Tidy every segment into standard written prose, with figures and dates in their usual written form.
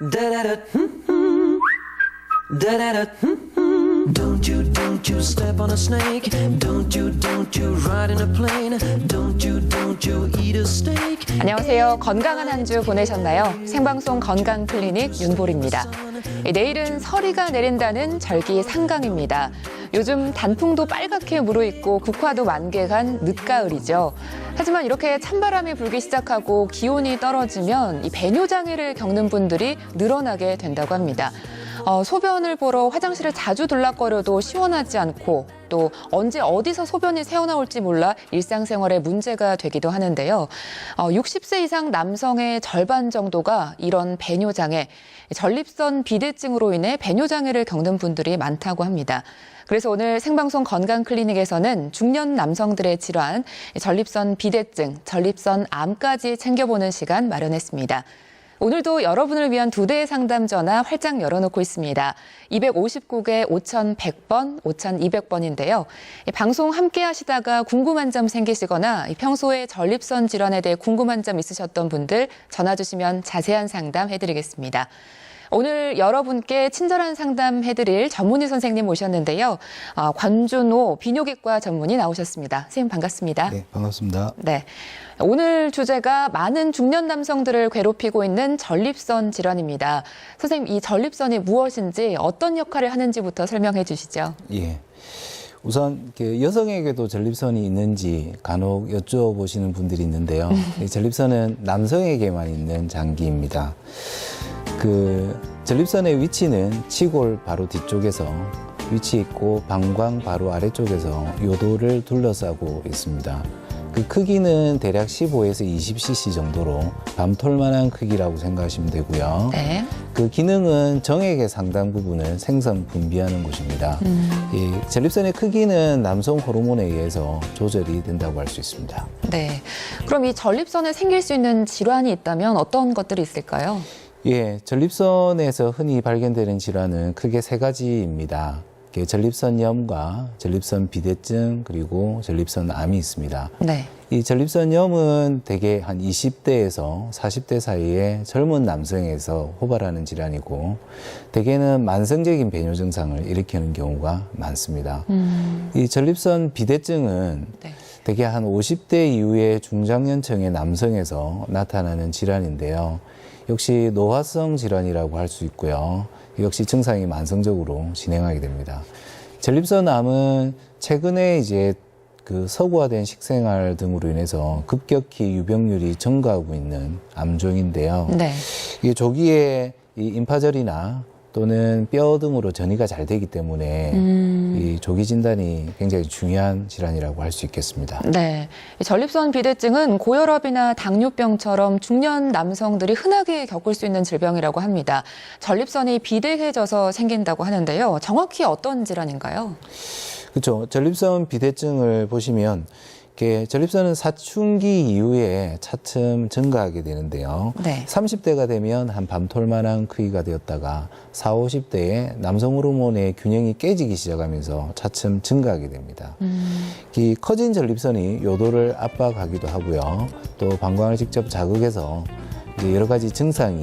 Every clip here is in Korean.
Don't you step on a snake. Don't you ride in a plane. Don't you eat a steak. 안녕하세요. 건강한 한 주 보내셨나요? 생방송 건강클리닉 윤보리입니다. 내일은 서리가 내린다는 절기 상강입니다. 요즘 단풍도 빨갛게 무르익고 국화도 만개한 늦가을이죠. 하지만 이렇게 찬바람이 불기 시작하고 기온이 떨어지면 이 배뇨장애를 겪는 분들이 늘어나게 된다고 합니다. 소변을 보러 화장실을 자주 들락거려도 시원하지 않고 또 언제 어디서 소변이 새어나올지 몰라 일상생활에 문제가 되기도 하는데요. 60세 이상 남성의 절반 정도가 이런 배뇨장애, 전립선 비대증으로 인해 배뇨장애를 겪는 분들이 많다고 합니다. 그래서 오늘 생방송 건강클리닉에서는 중년 남성들의 질환, 전립선 비대증, 전립선 암까지 챙겨보는 시간 마련했습니다. 오늘도 여러분을 위한 2대의 상담 전화 활짝 열어놓고 있습니다. 259개 5100번, 5200번인데요. 방송 함께 하시다가 궁금한 점 생기시거나 평소에 전립선 질환에 대해 궁금한 점 있으셨던 분들 전화 주시면 자세한 상담 해드리겠습니다. 오늘 여러분께 친절한 상담 해드릴 전문의 선생님 모셨는데요. 권준호 비뇨기과 전문의 나오셨습니다. 선생님 반갑습니다. 네, 반갑습니다. 네, 오늘 주제가 많은 중년 남성들을 괴롭히고 있는 전립선 질환입니다. 선생님, 이 전립선이 무엇인지 어떤 역할을 하는지부터 설명해 주시죠. 예. 우선 여성에게도 전립선이 있는지 간혹 여쭤보시는 분들이 있는데요. 이 전립선은 남성에게만 있는 장기입니다. 전립선의 위치는 치골 바로 뒤쪽에서 위치 있고 방광 바로 아래쪽에서 요도를 둘러싸고 있습니다. 그 크기는 대략 15에서 20cc 정도로 밤톨만한 크기라고 생각하시면 되고요. 네. 그 기능은 정액의 상당 부분을 생성 분비하는 곳입니다. 이 전립선의 크기는 남성 호르몬에 의해서 조절이 된다고 할 수 있습니다. 네. 그럼 이 전립선에 생길 수 있는 질환이 있다면 어떤 것들이 있을까요? 예, 전립선에서 흔히 발견되는 질환은 크게 3가지입니다. 전립선염과 전립선 비대증 그리고 전립선암이 있습니다. 네. 이 전립선염은 대개 한 20대에서 40대 사이에 젊은 남성에서 호발하는 질환이고 대개는 만성적인 배뇨 증상을 일으키는 경우가 많습니다. 이 전립선 비대증은 네. 대개 한 50대 이후에 중장년층의 남성에서 나타나는 질환인데요. 역시 노화성 질환이라고 할 수 있고요. 역시 증상이 만성적으로 진행하게 됩니다. 전립선암은 최근에 서구화된 식생활 등으로 인해서 급격히 유병률이 증가하고 있는 암종인데요. 네. 이게 조기에 이 임파절이나 또는 뼈 등으로 전이가 잘 되기 때문에 이 조기 진단이 굉장히 중요한 질환이라고 할 수 있겠습니다. 네, 전립선 비대증은 고혈압이나 당뇨병처럼 중년 남성들이 흔하게 겪을 수 있는 질병이라고 합니다. 전립선이 비대해져서 생긴다고 하는데요. 정확히 어떤 질환인가요? 그렇죠. 전립선 비대증을 보시면 전립선은 사춘기 이후에 차츰 증가하게 되는데요. 네. 30대가 되면 한 밤톨만한 크기가 되었다가 40, 50대에 남성 호르몬의 균형이 깨지기 시작하면서 차츰 증가하게 됩니다. 이 커진 전립선이 요도를 압박하기도 하고요. 또 방광을 직접 자극해서 여러 가지 증상이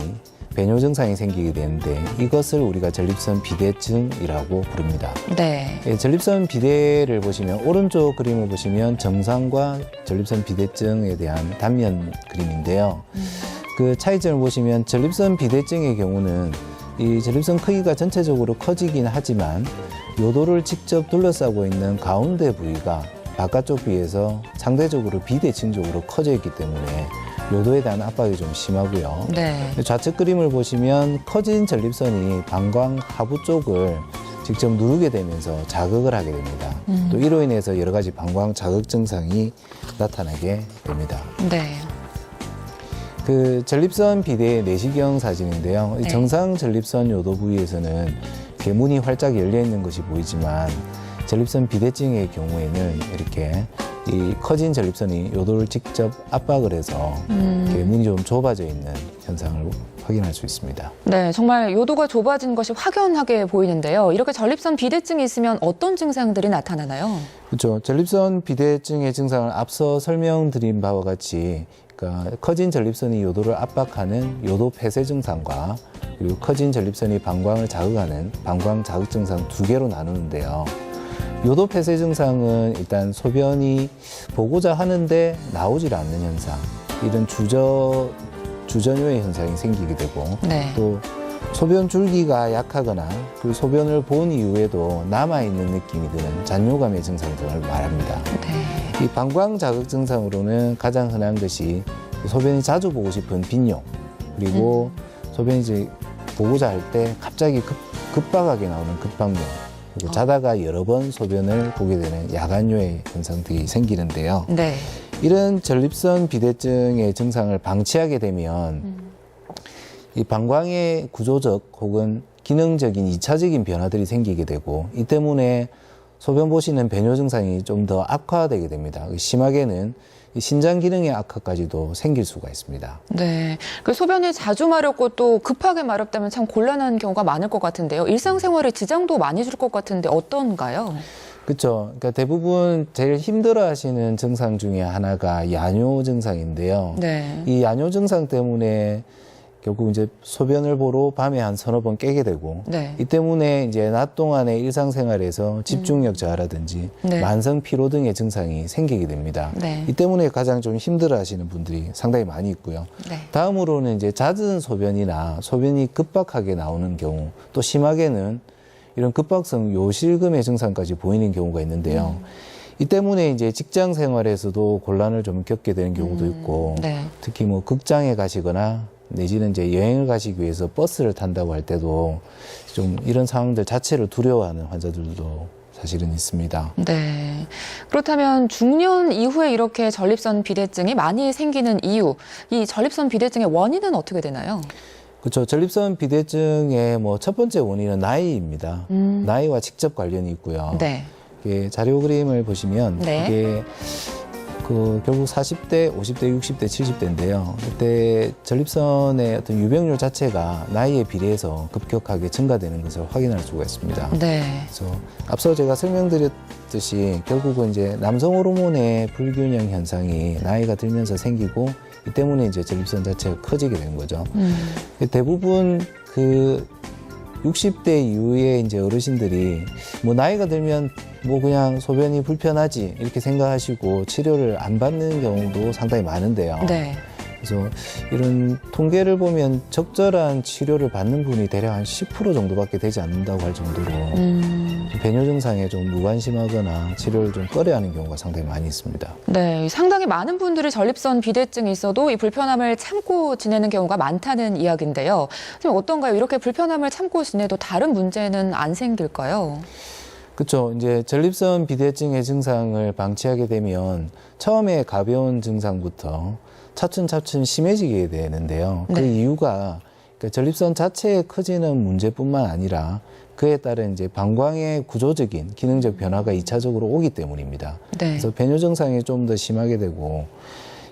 배뇨 증상이 생기게 되는데 이것을 우리가 전립선 비대증이라고 부릅니다. 네. 전립선 비대를 보시면 오른쪽 그림을 보시면 정상과 전립선 비대증에 대한 단면 그림인데요. 그 차이점을 보시면 전립선 비대증의 경우는 이 전립선 크기가 전체적으로 커지긴 하지만 요도를 직접 둘러싸고 있는 가운데 부위가 바깥쪽 비해서 상대적으로 비대칭적으로 커져 있기 때문에 요도에 대한 압박이 좀 심하고요. 네. 좌측 그림을 보시면 커진 전립선이 방광 하부 쪽을 직접 누르게 되면서 자극을 하게 됩니다. 또 이로 인해서 여러 가지 방광 자극 증상이 나타나게 됩니다. 네. 전립선 비대의 내시경 사진인데요. 네. 정상 전립선 요도 부위에서는 문이 활짝 열려 있는 것이 보이지만 전립선 비대증의 경우에는 이렇게 이 커진 전립선이 요도를 직접 압박을 해서 문이 좀 좁아져 있는 현상을 확인할 수 있습니다. 네, 정말 요도가 좁아진 것이 확연하게 보이는데요. 이렇게 전립선 비대증이 있으면 어떤 증상들이 나타나나요? 그렇죠. 전립선 비대증의 증상을 앞서 설명드린 바와 같이 그러니까 커진 전립선이 요도를 압박하는 요도 폐쇄 증상과 그리고 커진 전립선이 방광을 자극하는 방광 자극 증상 두 개로 나누는데요. 요도 폐쇄 증상은 일단 소변이 보고자 하는데 나오질 않는 현상, 이런 주전요의 현상이 생기게 되고 네. 또 소변 줄기가 약하거나 그 소변을 본 이후에도 남아있는 느낌이 드는 잔뇨감의 증상들을 말합니다. 네. 이 방광 자극 증상으로는 가장 흔한 것이 소변이 자주 보고 싶은 빈뇨, 그리고 소변이 이제 보고자 할 때 갑자기 급박하게 나오는 급박뇨, 그리고 자다가 여러 번 소변을 보게 되는 야간뇨의 현상들이 생기는데요. 네. 이런 전립선 비대증의 증상을 방치하게 되면 이 방광의 구조적 혹은 기능적인 2차적인 변화들이 생기게 되고, 이 때문에 소변 보시는 배뇨 증상이 좀 더 악화되게 됩니다. 심하게는 신장 기능의 악화까지도 생길 수가 있습니다. 네. 그 소변이 자주 마렵고 또 급하게 마렵다면 참 곤란한 경우가 많을 것 같은데요. 일상생활에 지장도 많이 줄 것 같은데 어떤가요? 그렇죠. 그러니까 대부분 제일 힘들어하시는 증상 중에 하나가 야뇨 증상인데요. 네. 이 야뇨 증상 때문에 결국 이제 소변을 보러 밤에 한 서너 번 깨게 되고, 네. 이 때문에 이제 낮 동안의 일상생활에서 집중력 저하라든지 네. 만성 피로 등의 증상이 생기게 됩니다. 네. 이 때문에 가장 좀 힘들어하시는 분들이 상당히 많이 있고요. 네. 다음으로는 이제 잦은 소변이나 소변이 급박하게 나오는 경우, 또 심하게는 이런 급박성 요실금의 증상까지 보이는 경우가 있는데요. 이 때문에 이제 직장 생활에서도 곤란을 좀 겪게 되는 경우도 있고, 네. 특히 뭐 극장에 가시거나 내지는 이제 여행을 가시기 위해서 버스를 탄다고 할 때도 좀 이런 상황들 자체를 두려워하는 환자들도 사실은 있습니다. 네. 그렇다면 중년 이후에 이렇게 전립선 비대증이 많이 생기는 이유, 이 전립선 비대증의 원인은 어떻게 되나요? 그렇죠. 전립선 비대증의 뭐 첫 번째 원인은 나이입니다. 나이와 직접 관련이 있고요. 네. 이게 자료 그림을 보시면 네. 이게 결국 40대, 50대, 60대, 70대인데요. 그때 전립선의 어떤 유병률 자체가 나이에 비례해서 급격하게 증가되는 것을 확인할 수가 있습니다. 네. 그래서 앞서 제가 설명드렸듯이 결국은 이제 남성 호르몬의 불균형 현상이 나이가 들면서 생기고, 이 때문에 이제 전립선 자체가 커지게 되는 거죠. 대부분 60대 이후에 이제 어르신들이 뭐 나이가 들면 뭐 그냥 소변이 불편하지 이렇게 생각하시고 치료를 안 받는 경우도 상당히 많은데요. 네. 그래서 이런 통계를 보면 적절한 치료를 받는 분이 대략 한 10% 정도밖에 되지 않는다고 할 정도로 배뇨 증상에 좀 무관심하거나 치료를 좀 꺼려하는 경우가 상당히 많이 있습니다. 네. 상당히 많은 분들이 전립선 비대증이 있어도 이 불편함을 참고 지내는 경우가 많다는 이야기인데요. 선생님 어떤가요? 이렇게 불편함을 참고 지내도 다른 문제는 안 생길까요? 그렇죠. 이제 전립선 비대증의 증상을 방치하게 되면 처음에 가벼운 증상부터 차츰차츰 심해지게 되는데요. 그 네. 이유가 그러니까 전립선 자체에 커지는 문제뿐만 아니라 그에 따른 이제 방광의 구조적인 기능적 변화가 2차적으로 오기 때문입니다. 네. 그래서 배뇨 증상이 좀 더 심하게 되고,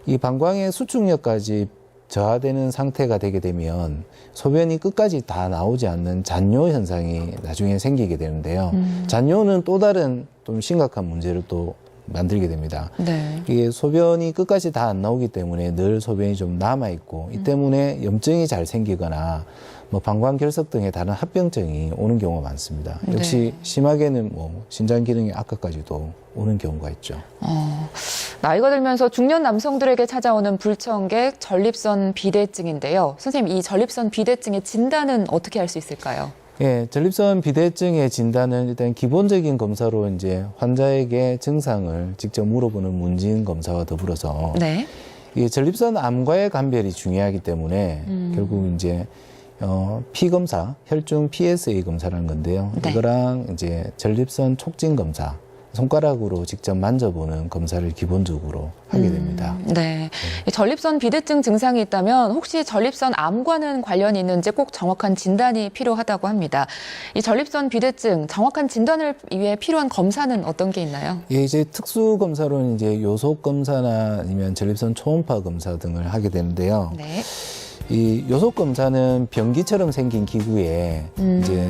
이 방광의 수축력까지 저하되는 상태가 되게 되면 소변이 끝까지 다 나오지 않는 잔뇨 현상이 나중에 생기게 되는데요. 잔뇨는 또 다른 좀 심각한 문제를 또 만들게 됩니다. 네. 이게 소변이 끝까지 다 안 나오기 때문에 늘 소변이 좀 남아 있고, 이 때문에 염증이 잘 생기거나 뭐 방광 결석 등의 다른 합병증이 오는 경우가 많습니다. 역시 네. 심하게는 뭐 신장 기능의 악화까지도 오는 경우가 있죠. 나이가 들면서 중년 남성들에게 찾아오는 불청객 전립선 비대증인데요. 선생님, 이 전립선 비대증의 진단은 어떻게 할 수 있을까요? 예, 전립선 비대증의 진단은 일단 기본적인 검사로 이제 환자에게 증상을 직접 물어보는 문진 검사와 더불어서 네. 이 전립선 암과의 감별이 중요하기 때문에 결국 이제 피 검사, 혈중 PSA 검사라는 건데요. 네. 이거랑 이제 전립선 촉진 검사, 손가락으로 직접 만져보는 검사를 기본적으로 하게 됩니다. 네. 이 전립선 비대증 증상이 있다면 혹시 전립선 암과는 관련이 있는지 꼭 정확한 진단이 필요하다고 합니다. 이 전립선 비대증 정확한 진단을 위해 필요한 검사는 어떤 게 있나요? 예, 이제 특수 검사로는 이제 요속 검사나 아니면 전립선 초음파 검사 등을 하게 되는데요. 네. 이 요속 검사는 변기처럼 생긴 기구에 이제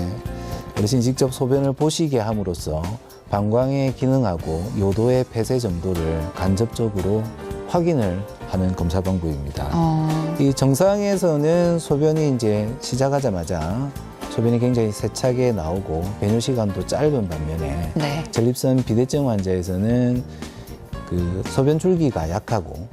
어르신이 직접 소변을 보시게 함으로써 방광의 기능하고 요도의 폐쇄 정도를 간접적으로 확인을 하는 검사 방법입니다. 이 정상에서는 소변이 이제 시작하자마자 소변이 굉장히 세차게 나오고 배뇨 시간도 짧은 반면에 네. 전립선 비대증 환자에서는 그 소변 줄기가 약하고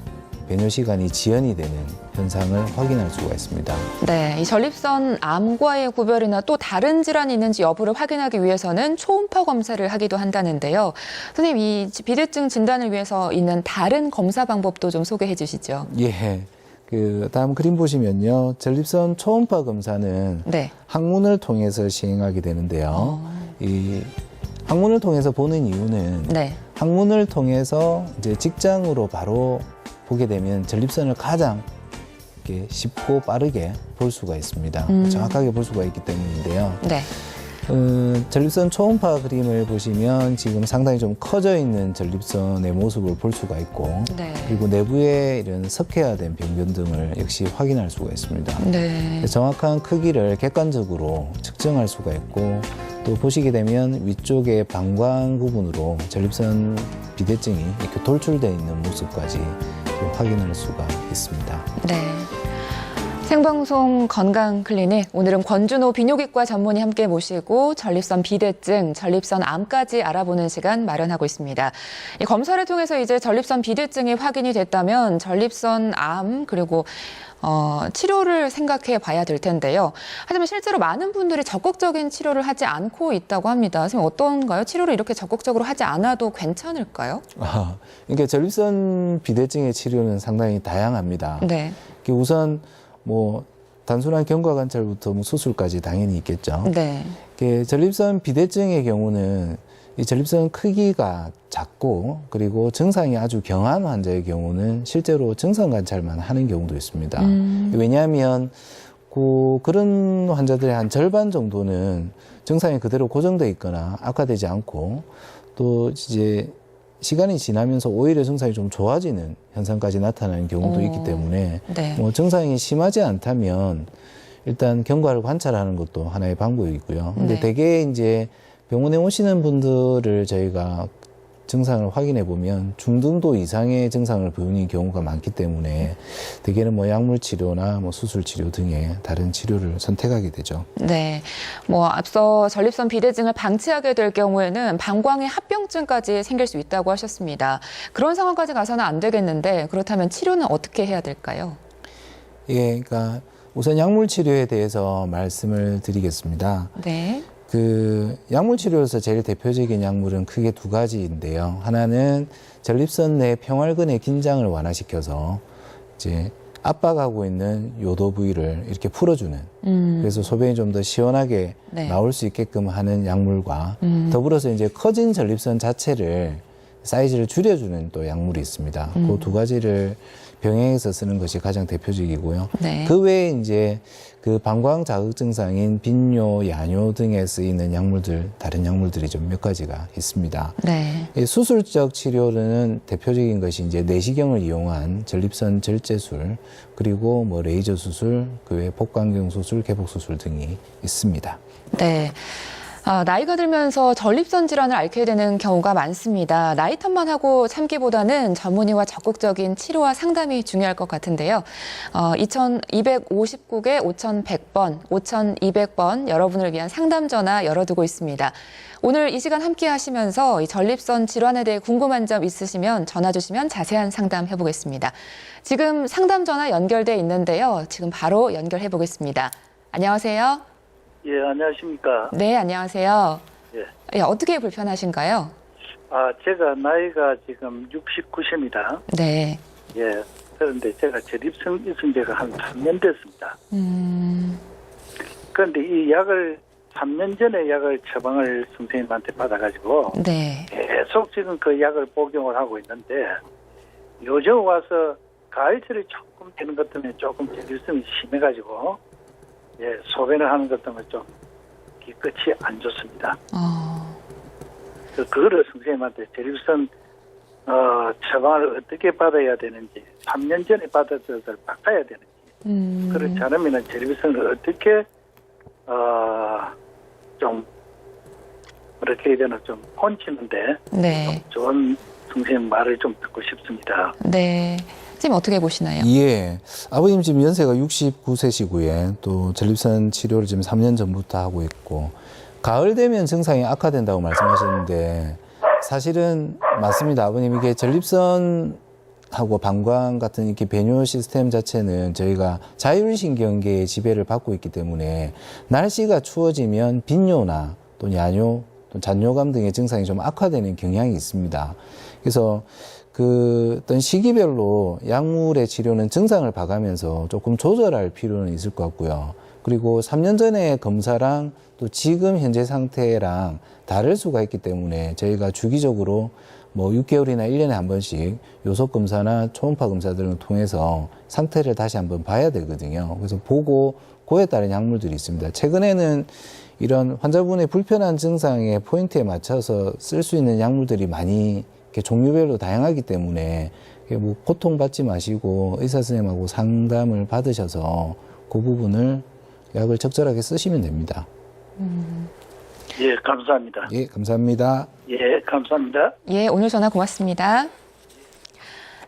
배뇨 시간이 지연이 되는 현상을 확인할 수가 있습니다. 네, 이 전립선 암과의 구별이나 또 다른 질환이 있는지 여부를 확인하기 위해서는 초음파 검사를 하기도 한다는데요. 선생님, 이 비대증 진단을 위해서 있는 다른 검사 방법도 좀 소개해 주시죠. 예. 그 다음 그림 보시면요. 전립선 초음파 검사는 네. 항문을 통해서 시행하게 되는데요. 이 항문을 통해서 보는 이유는 네. 항문을 통해서 이제 직장으로 바로 보게 되면 전립선을 가장 이렇게 쉽고 빠르게 볼 수가 있습니다. 정확하게 볼 수가 있기 때문인데요. 네. 전립선 초음파 그림을 보시면 지금 상당히 좀 커져 있는 전립선의 모습을 볼 수가 있고 네. 그리고 내부에 이런 석회화된 병변 등을 역시 확인할 수가 있습니다. 네. 정확한 크기를 객관적으로 측정할 수가 있고 또 보시게 되면 위쪽의 방광 부분으로 전립선 비대증이 이렇게 돌출되어 있는 모습까지 확인할 수가 있습니다. 네. 생방송 건강클리닉, 오늘은 권준호 비뇨기과 전문의 함께 모시고 전립선 비대증, 전립선 암까지 알아보는 시간 마련하고 있습니다. 이 검사를 통해서 이제 전립선 비대증이 확인이 됐다면 전립선 암 그리고 치료를 생각해 봐야 될 텐데요. 하지만 실제로 많은 분들이 적극적인 치료를 하지 않고 있다고 합니다. 선생님 어떤가요? 치료를 이렇게 적극적으로 하지 않아도 괜찮을까요? 그러니까 전립선 비대증의 치료는 상당히 다양합니다. 네. 우선 뭐 단순한 경과 관찰부터 뭐 수술까지 당연히 있겠죠. 네. 전립선 비대증의 경우는 이 전립선 크기가 작고 그리고 증상이 아주 경한 환자의 경우는 실제로 증상 관찰만 하는 경우도 있습니다. 왜냐하면 그런 환자들의 한 절반 정도는 증상이 그대로 고정돼 있거나 악화되지 않고 또 이제 시간이 지나면서 오히려 증상이 좀 좋아지는 현상까지 나타나는 경우도 있기 때문에 네. 뭐 증상이 심하지 않다면 일단 경과를 관찰하는 것도 하나의 방법이고요. 근데 네. 대개 이제 병원에 오시는 분들을 저희가 증상을 확인해 보면 중등도 이상의 증상을 보이는 경우가 많기 때문에 대개는 뭐 약물 치료나 뭐 수술 치료 등의 다른 치료를 선택하게 되죠. 네. 뭐 앞서 전립선 비대증을 방치하게 될 경우에는 방광의 합병증까지 생길 수 있다고 하셨습니다. 그런 상황까지 가서는 안 되겠는데 그렇다면 치료는 어떻게 해야 될까요? 예, 그러니까 우선 약물 치료에 대해서 말씀을 드리겠습니다. 네. 약물 치료에서 제일 대표적인 약물은 크게 두 가지인데요. 하나는 전립선 내 평활근의 긴장을 완화시켜서 이제 압박하고 있는 요도 부위를 이렇게 풀어주는 그래서 소변이 좀 더 시원하게 네. 나올 수 있게끔 하는 약물과 더불어서 이제 커진 전립선 자체를 사이즈를 줄여주는 또 약물이 있습니다. 그 두 가지를 병행해서 쓰는 것이 가장 대표적이고요. 네. 그 외에 이제 그 방광 자극 증상인 빈뇨, 야뇨 등에 쓰이는 약물들, 다른 약물들이 좀 몇 가지가 있습니다. 네. 이 수술적 치료는 대표적인 것이 이제 내시경을 이용한 전립선 절제술, 그리고 뭐 레이저 수술, 그 외에 복강경 수술, 개복 수술 등이 있습니다. 네. 나이가 들면서 전립선 질환을 앓게 되는 경우가 많습니다. 나이 탓만 하고 참기보다는 전문의와 적극적인 치료와 상담이 중요할 것 같은데요. 2259개 5100번, 5200번 여러분을 위한 상담 전화 열어두고 있습니다. 오늘 이 시간 함께 하시면서 이 전립선 질환에 대해 궁금한 점 있으시면 전화 주시면 자세한 상담 해보겠습니다. 지금 상담 전화 연결돼 있는데요. 지금 바로 연결해 보겠습니다. 안녕하세요. 예, 안녕하십니까. 네, 안녕하세요. 예. 예, 어떻게 불편하신가요? 제가 나이가 지금 69세입니다. 네. 예. 그런데 제가 전립선 있은 지가 한 3년 됐습니다. 그런데 이 약을 3년 전에 약을 처방을 선생님한테 받아가지고 네. 계속 지금 그 약을 복용을 하고 있는데 요즘 와서 가을철이 조금 되는 것 때문에 조금 전립선이 심해가지고 예, 소변을 하는 것 때문에 좀 끝이 안 좋습니다. 그거를 선생님한테 전립선 처방을 어떻게 받아야 되는지 3년 전에 받았던 것을 바꿔야 되는지 그렇지 않으면 전립선을 어떻게 좀 그렇게 해야 되나 좀 폰치는데 네. 좀 좋은 선생님 말을 좀 듣고 싶습니다. 네. 선생님 어떻게 보시나요? 예. 아버님 지금 연세가 69세시고요. 또 전립선 치료를 지금 3년 전부터 하고 있고, 가을 되면 증상이 악화된다고 말씀하셨는데, 사실은 맞습니다. 아버님, 이게 전립선하고 방광 같은 이렇게 배뇨 시스템 자체는 저희가 자율신경계의 지배를 받고 있기 때문에 날씨가 추워지면 빈뇨나 또 야뇨, 또 잔뇨감 등의 증상이 좀 악화되는 경향이 있습니다. 그래서 어떤 시기별로 약물의 치료는 증상을 봐가면서 조금 조절할 필요는 있을 것 같고요. 그리고 3년 전에 검사랑 또 지금 현재 상태랑 다를 수가 있기 때문에 저희가 주기적으로 뭐 6개월이나 1년에 한 번씩 요속 검사나 초음파 검사 등을 통해서 상태를 다시 한번 봐야 되거든요. 그래서 보고 그에 따른 약물들이 있습니다. 최근에는 이런 환자분의 불편한 증상의 포인트에 맞춰서 쓸 수 있는 약물들이 많이 이렇게 종류별로 다양하기 때문에 뭐 고통받지 마시고 의사 선생님하고 상담을 받으셔서 그 부분을 약을 적절하게 쓰시면 됩니다. 예, 감사합니다. 예, 감사합니다. 예, 감사합니다. 예, 오늘 전화 고맙습니다.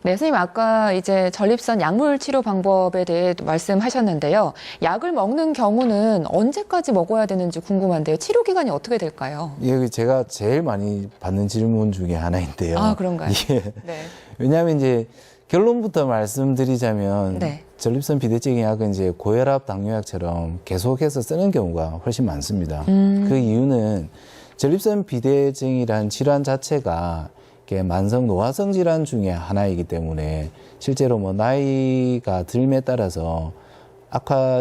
네, 선생님 아까 이제 전립선 약물 치료 방법에 대해 말씀하셨는데요. 약을 먹는 경우는 언제까지 먹어야 되는지 궁금한데요. 치료 기간이 어떻게 될까요? 예, 제가 제일 많이 받는 질문 중에 하나인데요. 아, 그런가요? 예. 네. 왜냐하면 이제 결론부터 말씀드리자면 네. 전립선 비대증의 약은 이제 고혈압 당뇨약처럼 계속해서 쓰는 경우가 훨씬 많습니다. 그 이유는 전립선 비대증이란 질환 자체가 이렇게 만성 노화성 질환 중에 하나이기 때문에 실제로 뭐 나이가 들에 따라서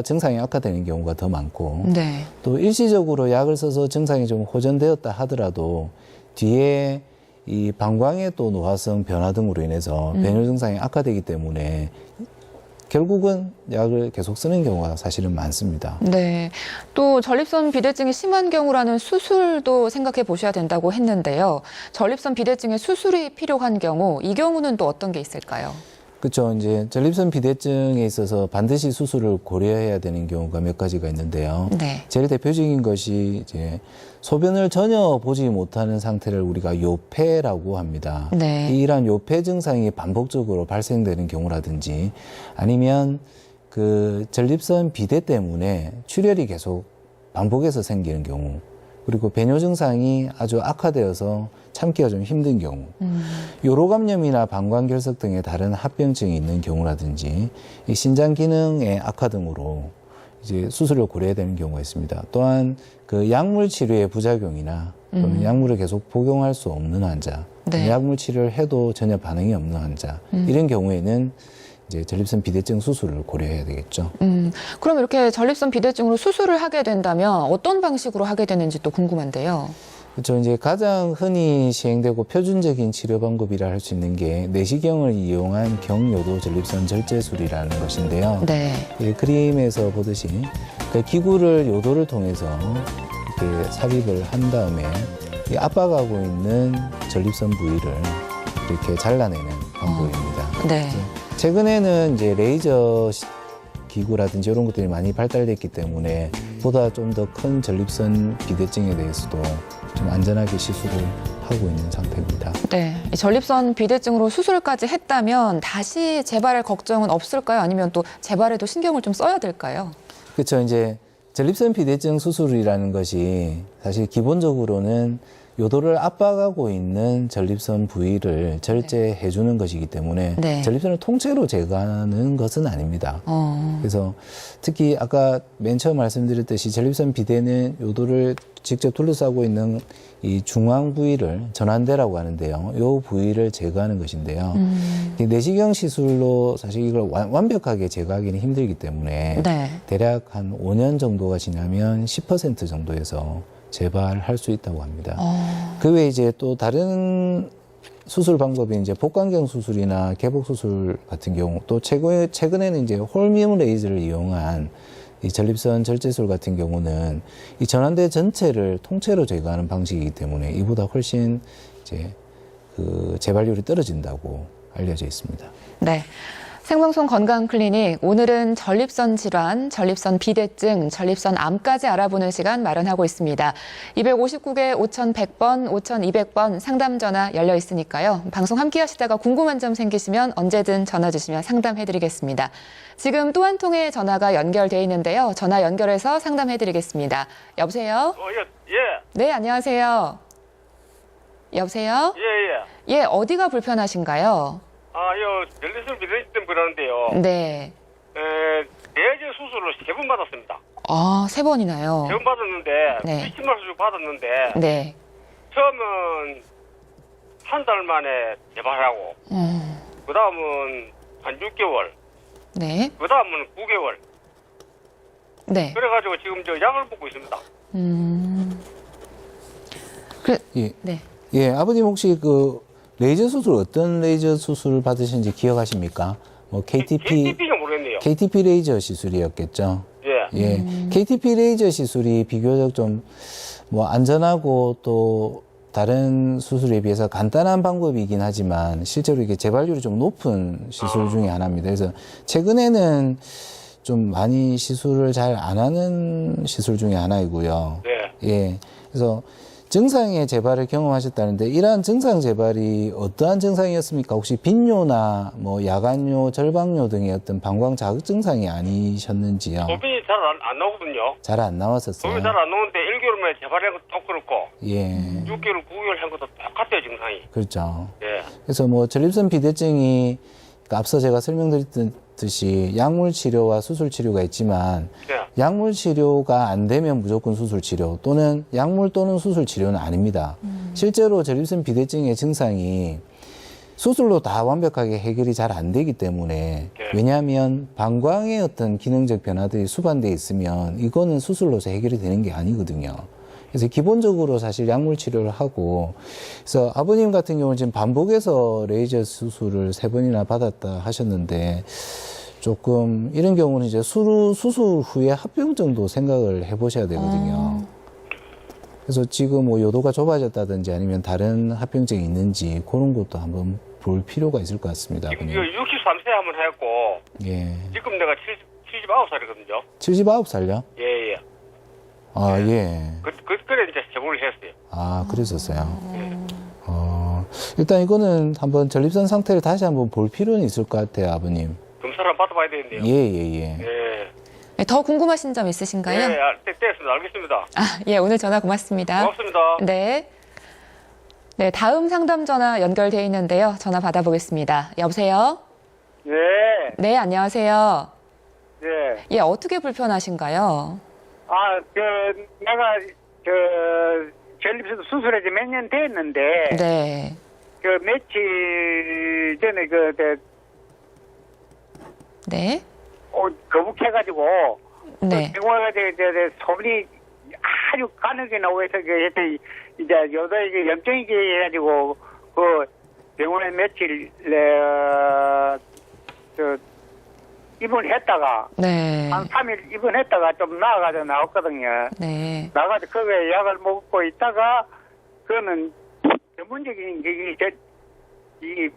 증상이 악화되는 경우가 더 많고 네. 또 일시적으로 약을 써서 증상이 좀 호전되었다 하더라도 뒤에 이 방광의 또 노화성 변화 등으로 인해서 배뇨 증상이 악화되기 때문에 결국은 약을 계속 쓰는 경우가 사실은 많습니다. 네. 또 전립선 비대증이 심한 경우라는 수술도 생각해 보셔야 된다고 했는데요. 전립선 비대증에 수술이 필요한 경우, 이 경우는 또 어떤 게 있을까요? 그렇죠. 이제 전립선 비대증에 있어서 반드시 수술을 고려해야 되는 경우가 몇 가지가 있는데요. 네. 제일 대표적인 것이 이제 소변을 전혀 보지 못하는 상태를 우리가 요폐라고 합니다. 네. 이러한 요폐 증상이 반복적으로 발생되는 경우라든지 아니면 그 전립선 비대 때문에 출혈이 계속 반복해서 생기는 경우, 그리고 배뇨 증상이 아주 악화되어서 참기가 좀 힘든 경우, 요로감염이나 방광결석 등의 다른 합병증이 있는 경우라든지 이 신장 기능의 악화 등으로 이제 수술을 고려해야 되는 경우가 있습니다. 또한 그 약물 치료의 부작용이나 또는 약물을 계속 복용할 수 없는 환자, 네. 약물 치료를 해도 전혀 반응이 없는 환자, 이런 경우에는 이제 전립선 비대증 수술을 고려해야 되겠죠. 그럼 이렇게 전립선 비대증으로 수술을 하게 된다면 어떤 방식으로 하게 되는지 또 궁금한데요. 그렇죠. 이제 가장 흔히 시행되고 표준적인 치료 방법이라 할 수 있는 게 내시경을 이용한 경요도 전립선 절제술이라는 것인데요. 네. 이 그림에서 보듯이 그 기구를 요도를 통해서 이렇게 삽입을 한 다음에 이 압박하고 있는 전립선 부위를 이렇게 잘라내는 방법입니다. 네. 최근에는 이제 레이저 기구라든지 이런 것들이 많이 발달됐기 때문에 보다 좀 더 큰 전립선 비대증에 대해서도 좀 안전하게 시술을 하고 있는 상태입니다. 네. 이 전립선 비대증으로 수술까지 했다면 다시 재발할 걱정은 없을까요? 아니면 또 재발에도 신경을 좀 써야 될까요? 그렇죠. 이제 전립선 비대증 수술이라는 것이 사실 기본적으로는 요도를 압박하고 있는 전립선 부위를 절제해 주는 것이기 때문에 네. 전립선을 통째로 제거하는 것은 아닙니다. 그래서 특히 아까 맨 처음 말씀드렸듯이 전립선 비대는 요도를 직접 둘러싸고 있는 이 중앙 부위를 전환대라고 하는데요. 요 부위를 제거하는 것인데요. 이 내시경 시술로 사실 이걸 완벽하게 제거하기는 힘들기 때문에 네. 대략 한 5년 정도가 지나면 10% 정도에서 재발할 수 있다고 합니다. 그 외에 이제 또 다른 수술 방법이 이제 복강경 수술이나 개복 수술 같은 경우, 또 최근에는 이제 홀미움 레이저를 이용한 이 전립선 절제술 같은 경우는 이 전환대 전체를 통째로 제거하는 방식이기 때문에 이보다 훨씬 이제 그 재발률이 떨어진다고 알려져 있습니다. 네. 생방송 건강클리닉, 오늘은 전립선 질환, 전립선 비대증, 전립선 암까지 알아보는 시간 마련하고 있습니다. 259개 5100번, 5200번 상담 전화 열려 있으니까요. 방송 함께 하시다가 궁금한 점 생기시면 언제든 전화 주시면 상담해드리겠습니다. 지금 또 한 통의 전화가 연결돼 있는데요. 전화 연결해서 상담해드리겠습니다. 여보세요? 예. 네, 안녕하세요. 여보세요? 예. 예, 어디가 불편하신가요? 전립선 비대증 그러는데요. 네. 내재 수술을 3번 받았습니다. 아, 3번이나요? 3번 받았는데, 네. 70만 수술 받았는데, 네. 처음은 한 달 만에 재발하고, 그 다음은 한 6개월, 네. 그 다음은 9개월. 네. 그래가지고 지금 저 약을 먹고 있습니다. 예. 네. 예, 아버님 혹시 그 레이저 수술 어떤 레이저 수술 받으신지 기억하십니까? 뭐 KTP가 모르겠네요. KTP 레이저 시술이었겠죠. 예. 예. KTP 레이저 시술이 비교적 좀 뭐 안전하고 또 다른 수술에 비해서 간단한 방법이긴 하지만 실제로 이게 재발률이 좀 높은 시술 중에 하나입니다. 그래서 최근에는 좀 많이 시술을 잘 안 하는 시술 중에 하나이고요. 네. 예. 그래서 증상의 재발을 경험하셨다는데 이러한 증상 재발이 어떠한 증상이었습니까? 혹시 빈뇨나 뭐 야간뇨, 절박뇨 등의 어떤 방광 자극 증상이 아니셨는지요? 소변이 잘 안 나오거든요. 잘 안 나왔었어요. 소변이 잘 안 나오는데 1개월 만에 재발한 것도 그렇고, 예. 6개월, 9개월 한 것도 똑같아요, 증상이. 그렇죠. 예. 그래서 뭐 전립선 비대증이 앞서 제가 설명드렸듯이 약물 치료와 수술 치료가 있지만 예. 약물 치료가 안 되면 무조건 수술 치료 또는 약물 또는 수술 치료는 아닙니다. 실제로 전립선 비대증의 증상이 수술로 다 완벽하게 해결이 잘 안 되기 때문에 네. 왜냐하면 방광의 어떤 기능적 변화들이 수반되어 있으면 이거는 수술로서 해결이 되는 게 아니거든요. 그래서 기본적으로 사실 약물 치료를 하고 그래서 아버님 같은 경우는 지금 반복해서 레이저 수술을 3번이나 받았다 하셨는데 조금 이런 경우는 이제 수술 후에 합병 정도 생각을 해보셔야 되거든요. 그래서 지금 뭐 요도가 좁아졌다든지 아니면 다른 합병증이 있는지 그런 것도 한번 볼 필요가 있을 것 같습니다. 지금 아버님. 63세 한번 했고, 예. 지금 내가 79살이거든요. 79살요? 예. 아, 예. 그래 이제 제보를 했어요. 아, 그랬었어요. 일단 이거는 한번 전립선 상태를 다시 한번 볼 필요는 있을 것 같아요, 아버님. 검사를 한번 받아봐야 되겠네요. 예. 네, 더 궁금하신 점 있으신가요? 됐습니다. 알겠습니다. 아, 예, 오늘 전화 고맙습니다. 고맙습니다. 네. 네, 다음 상담 전화 연결돼 있는데요. 전화 받아보겠습니다. 여보세요? 네. 네, 안녕하세요. 네. 예, 어떻게 불편하신가요? 내가 전립선 수술한 지 몇 년 됐는데, 네. 며칠 전에 네. 거북해가지고, 네. 병원에 소문이 아주 가늘게 나오해서 이제 요새 염증이 해가지고 병원에 며칠 입원했다가 네. 한 3일 입원했다가 좀 나아가지고 나왔거든요. 네. 나가서 거기에 약을 먹고 있다가 그거는 전문적인 이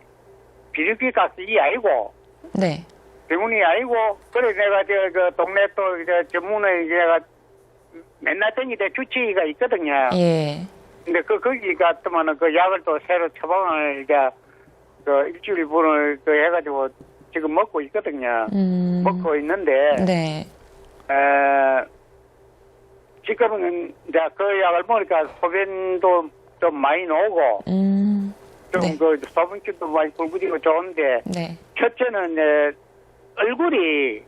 비뇨기과서 이 아니고 네. 병원이 아니고 그래 내가 그 동네 또 전문에 내가 맨날 땡기대 주치의가 있거든요. 예. 근데 거기 갔더만은 그 약을 또 새로 처방을 이제 일주일 분을 해가지고 지금 먹고 있거든요. 먹고 있는데 네. 지금은 이제 그 약을 먹으니까 소변도 좀 많이 나오고 좀 네. 소변기도 많이 굵어지고 좋은데 네. 첫째는 얼굴이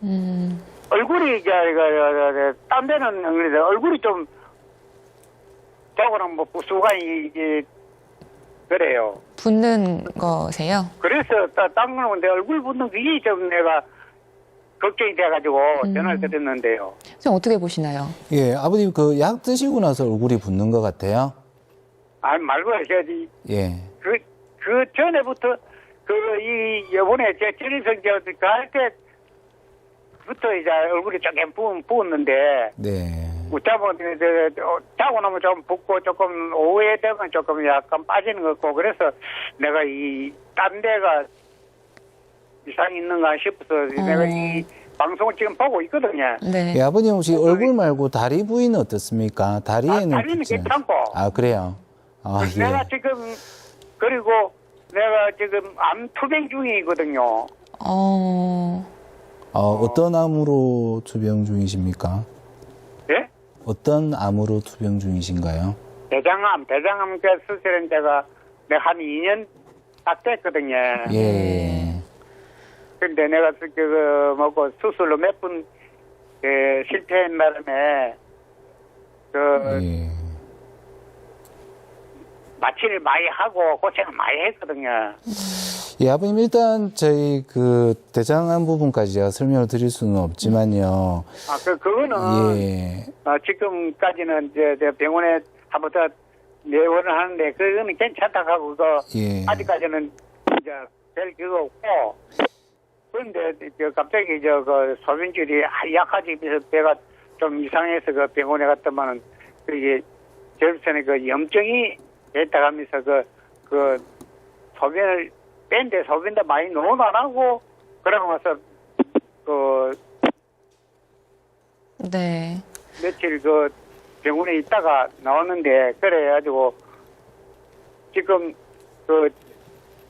딴 데는 그래도 얼굴이 좀 저거는 뭐 부수간이 그래요. 붓는 거세요? 그래서 딴 거는 내 얼굴 붓는 게 좀 내가 걱정이 돼가지고 전화를 드렸는데요. 좀 어떻게 보시나요? 예, 아버님 그 약 드시고 나서 얼굴이 붓는 것 같아요? 아니 말고 해야지. 예. 그 전에부터 요번에 제 전립선 갈 때부터 이제 얼굴이 조금 부었는데. 네. 자고 나면 좀 붓고 조금 오후에 되면 조금 약간 빠지는 것 같고 그래서 내가 딴 데가 이상이 있는가 싶어서 내가 이 방송을 지금 보고 있거든요. 네. 예, 아버님 혹시 얼굴 말고 다리 부위는 어떻습니까? 다리에는 다리는 괜찮아요? 괜찮고. 아, 그래요? 아, 예. 내가 지금 그리고 내가 지금 암 투병 중이거든요. 어떤 암으로 투병 중이십니까? 예? 어떤 암으로 투병 중이신가요? 대장암 그 수술은 제가 한 2년 딱 됐거든요. 예. 근데 내가 뭐고 수술로 몇 번 실패한 바람에 예. 마취를 많이 하고 고생을 많이 했거든요. 예, 아버님 일단 저희 그 대장암 부분까지 제가 설명을 드릴 수는 없지만요. 그거는 예. 지금까지는 이제 병원에 한번 더 내원을 하는데 그거는 괜찮다고 하고 예. 아직까지는 이제 별 그거 없고 그런데 갑자기 그 소변줄이 약하지 그래서 배가 좀 이상해서 그 병원에 갔더만은 그게 절전에 그 염증이 됐다 하면서 그 소변을 뺀데 소변도 많이 노는 안 하고 그러고 나서 네. 며칠 병원에 있다가 나왔는데 그래가지고 지금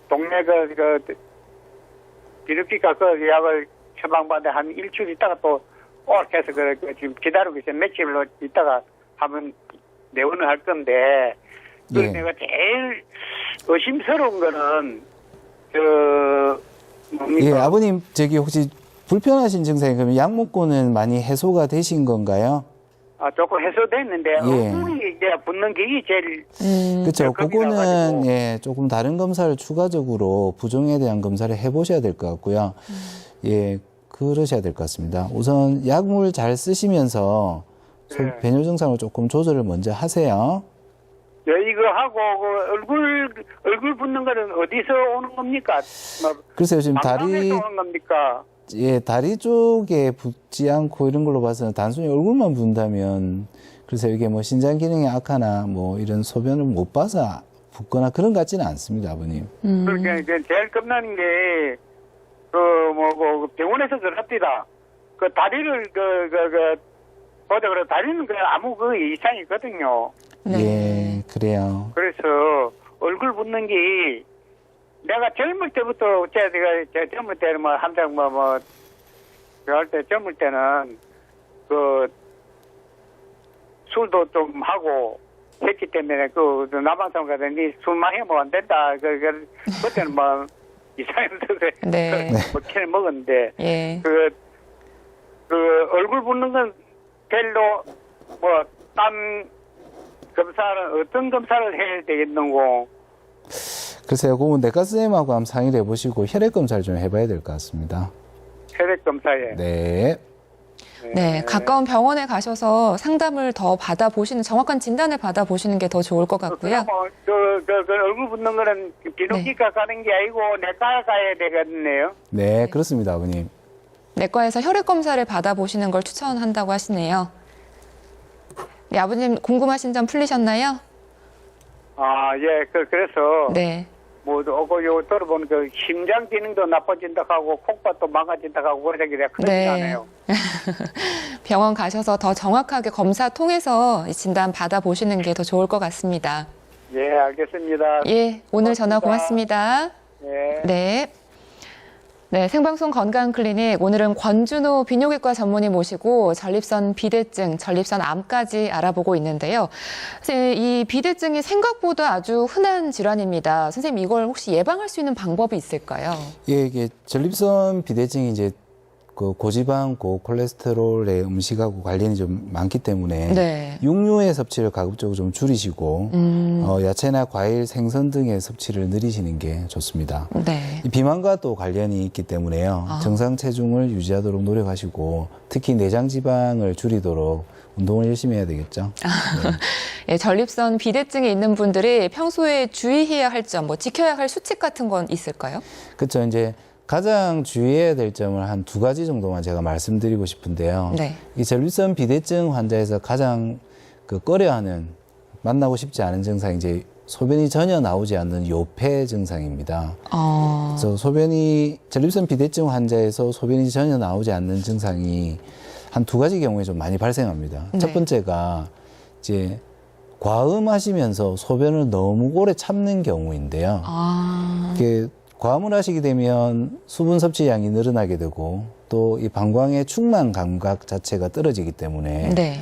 동네 비루기과 약을 처방받아 한 일주일 있다가 또 오락해서 지금 기다리고 있어요. 며칠로 있다가 한번 내원을 할 건데 예. 내가 제일 의심스러운 거는 뭡니까? 예, 아버님 저기 혹시 불편하신 증상이 그러면 약 먹고는 많이 해소가 되신 건가요? 조금 해소됐는데 예. 얼굴이 이제 붓는 게 제일 그렇죠. 겁이 그거는 나가지고. 예, 조금 다른 검사를 추가적으로 부종에 대한 검사를 해보셔야 될 것 같고요. 예, 그러셔야 될 것 같습니다. 우선 약물 잘 쓰시면서 예. 배뇨 증상을 조금 조절을 먼저 하세요. 네, 이거 하고 얼굴 붓는 거는 어디서 오는 겁니까? 글쎄요, 지금 방광에서 오는 겁니까? 예, 다리 쪽에 붓지 않고 이런 걸로 봐서는 단순히 얼굴만 붓는다면, 그래서 이게 뭐 신장 기능이 악하나 뭐 이런 소변을 못 봐서 붓거나 그런 것 같지는 않습니다, 아버님. 그러니까 제일 겁나는 게, 병원에서 그럽니다. 다리를, 보자 그래, 다리는 아무 이상이 있거든요. 네. 예, 그래요. 그래서 얼굴 붓는 게, 내가 젊을 때부터, 제가 젊을 때는 한장 그럴 때 젊을 때는, 술도 좀 하고, 했기 때문에, 남한사람 가더니 술 많이 먹으면 안 된다. 그때는 이상해서, 네. 캔을 먹었는데, 예. 얼굴 붓는 건 별로, 딴 검사를, 어떤 검사를 해야 되겠는고, 글쎄요, 그건 내과 선생님하고 한번 상의를 해보시고 혈액 검사를 좀 해봐야 될 것 같습니다. 혈액 검사에. 네. 네, 가까운 병원에 가셔서 상담을 더 받아보시는, 정확한 진단을 받아보시는 게 더 좋을 것 같고요. 얼굴 붓는 거는 비뇨기과 가는 게 아니고 내과 가야 되겠네요. 네, 그렇습니다, 아버님. 내과에서 혈액 검사를 받아보시는 걸 추천한다고 하시네요. 네, 아버님 궁금하신 점 풀리셨나요? 예, 그래서. 네. 요거 들어보면 심장 기능도 나빠진다고 하고, 콩팥도 망가진다고 하고, 그러게 내가 큰일 네. 나네요. 병원 가셔서 더 정확하게 검사 통해서 이 진단 받아보시는 게 더 좋을 것 같습니다. 예, 알겠습니다. 예, 오늘 전화 고맙습니다. 예. 네. 네, 생방송 건강클리닉 오늘은 권준호 비뇨기과 전문의 모시고 전립선 비대증, 전립선 암까지 알아보고 있는데요. 이 비대증이 생각보다 아주 흔한 질환입니다. 선생님, 이걸 혹시 예방할 수 있는 방법이 있을까요? 예, 이게 전립선 비대증이 이제 그 고지방, 고콜레스테롤의 음식하고 관련이 좀 많기 때문에 네. 육류의 섭취를 가급적으로 좀 줄이시고 야채나 과일, 생선 등의 섭취를 늘리시는 게 좋습니다. 네. 이 비만과 또 관련이 있기 때문에요. 정상 체중을 유지하도록 노력하시고 특히 내장 지방을 줄이도록 운동을 열심히 해야 되겠죠. 네. 전립선 비대증이 있는 분들이 평소에 주의해야 할 점, 지켜야 할 수칙 같은 건 있을까요? 그렇죠. 이제 가장 주의해야 될 점을 한 2가지 정도만 제가 말씀드리고 싶은데요. 네. 이 전립선 비대증 환자에서 가장 꺼려하는, 만나고 싶지 않은 증상이 이제 소변이 전혀 나오지 않는 요폐 증상입니다. 어. 그래서 전립선 비대증 환자에서 소변이 전혀 나오지 않는 증상이 한 두 가지 경우에 좀 많이 발생합니다. 네. 첫 번째가 이제 과음하시면서 소변을 너무 오래 참는 경우인데요. 아. 이게 과음을 하시게 되면 수분 섭취량이 늘어나게 되고 또 이 방광의 충만 감각 자체가 떨어지기 때문에 네.